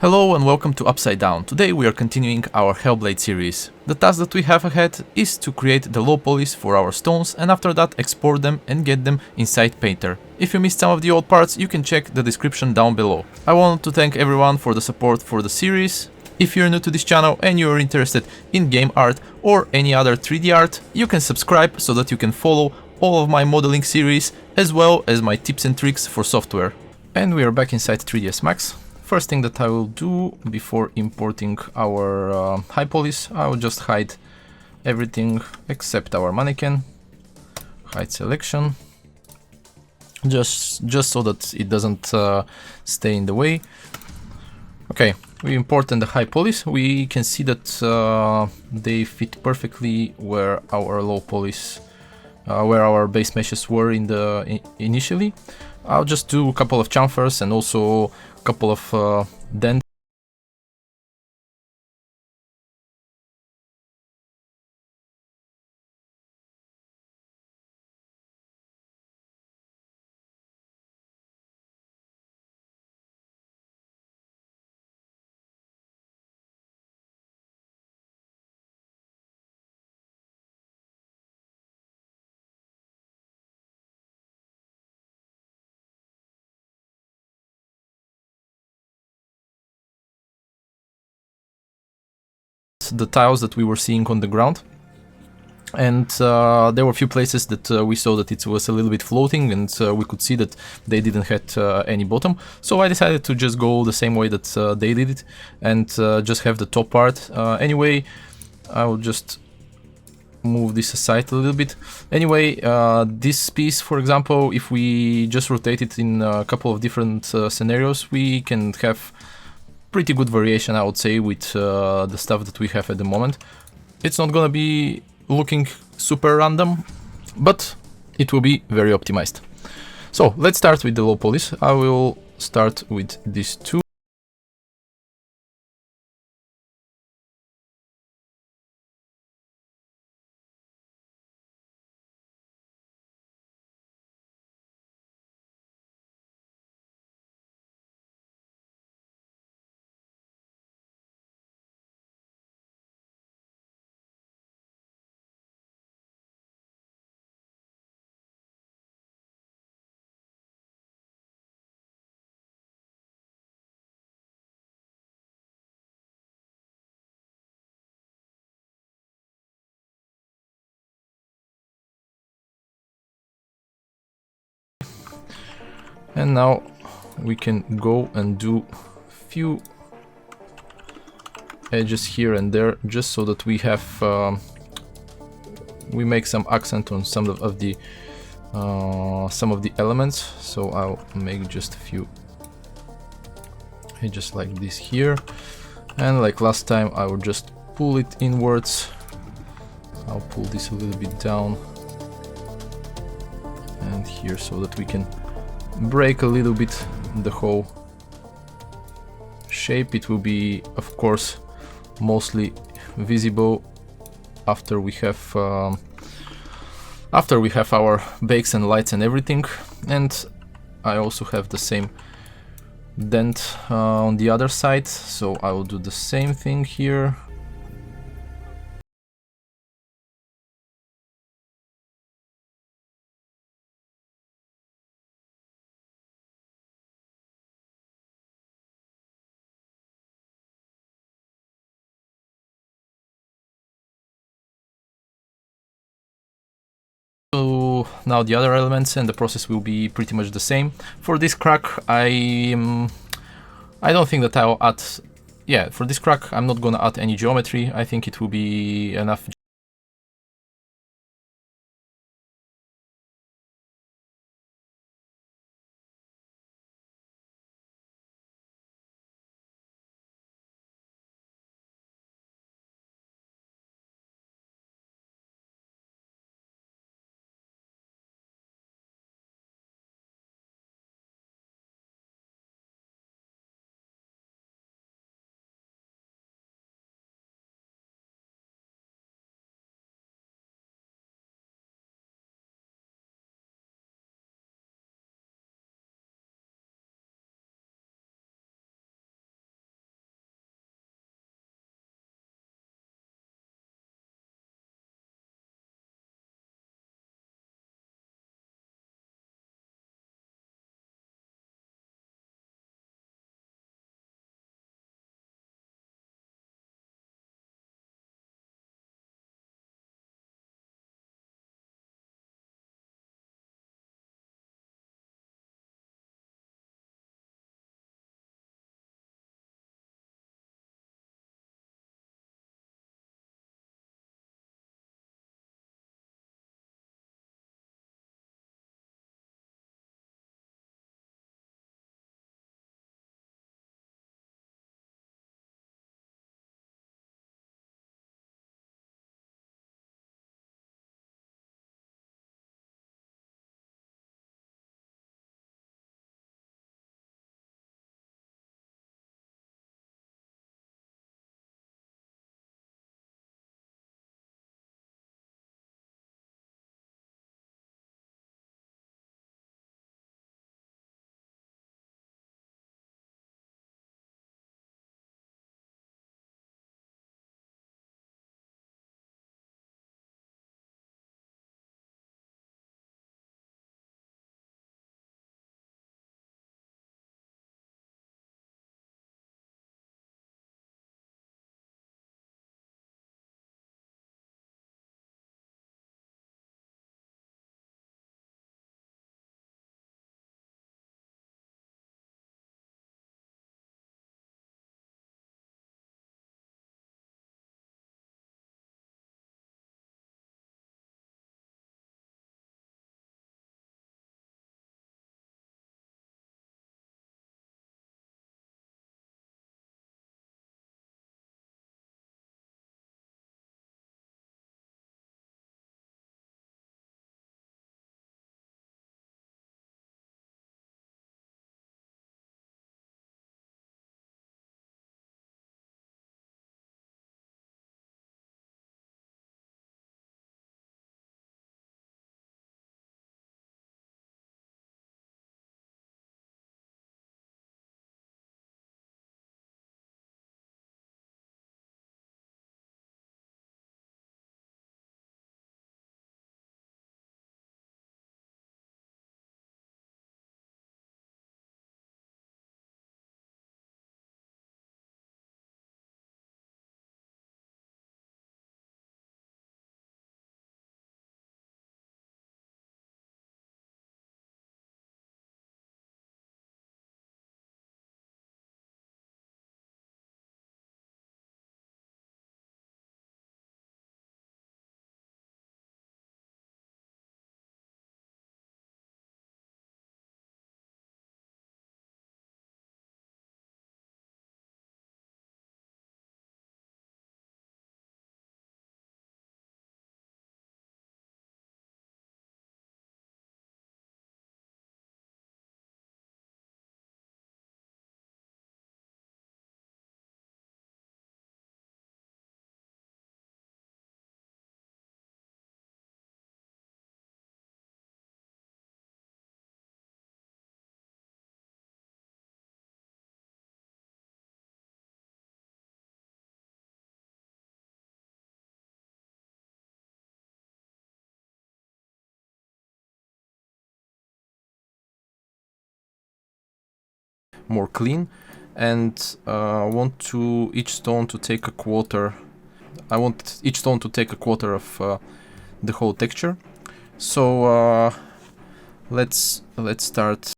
Hello and welcome to Upside Down. Today we are continuing our Hellblade series. The task that we have ahead is to create the low polys for our stones and after that export them and get them inside Painter. If you missed some of the old parts, you can check the description down below. I want to thank everyone for the support for the series. If you're new to this channel and you're interested in game art or any other 3D art, you can subscribe so that you can follow all of my modeling series as well as my tips and tricks for software. And we are back inside 3ds Max. First thing that I will do before importing our high polys, I will just hide everything except our mannequin. Hide selection, just so that it doesn't stay in the way. Okay, we imported the high polys. We can see that they fit perfectly where our low polys, where our base meshes were in the initially. I'll just do a couple of chamfers and also a couple of dents. The tiles that we were seeing on the ground, and there were a few places that we saw that it was a little bit floating, and we could see that they didn't have any bottom, so I decided to just go the same way that they did it and just have the top part. Anyway, I will just move this aside a little bit. Anyway, this piece, for example, if we just rotate it in a couple of different scenarios, we can have pretty good variation, I would say, with the stuff that we have at the moment. It's not gonna be looking super random, but it will be very optimized. So let's start with the low polys. I will start with these two. And now we can go and do few edges here and there, just so that we have we make some accent on some of the elements. So I'll make just a few edges like this here, and like last time I will just pull it inwards. I'll pull this a little bit down and here, so that we can break a little bit the whole shape. It will be, of course, mostly visible after we have our bakes and lights and everything. And I also have the same dent on the other side, so I will do the same thing here. So now the other elements, and the process will be pretty much the same. For this crack, I don't think that I'll add, yeah, for this crack I'm not gonna add any geometry. I think it will be enough. more clean, and want to each stone to take a quarter. I want each stone to take a quarter of the whole texture. So let's start.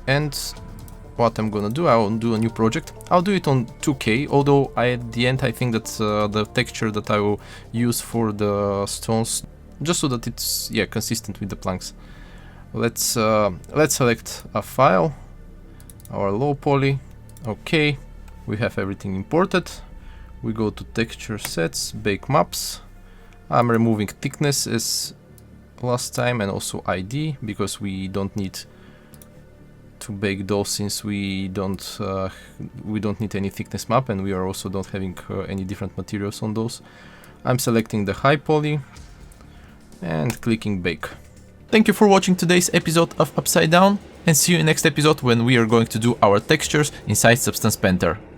And what I'm gonna do, I'll do a new project. I'll do it on 2K, although at the end I think that the texture that I will use for the stones, just so that it's consistent with the planks. Let's select a file, our low poly. Okay, we have everything imported. We go to texture sets, bake maps. I'm removing thickness as last time and also ID, because we don't need to bake those since we don't need any thickness map, and we are also not having any different materials on those. I'm selecting the high poly and clicking bake. Thank you for watching today's episode of Upside Down, and see you in next episode when we are going to do our textures inside Substance Painter.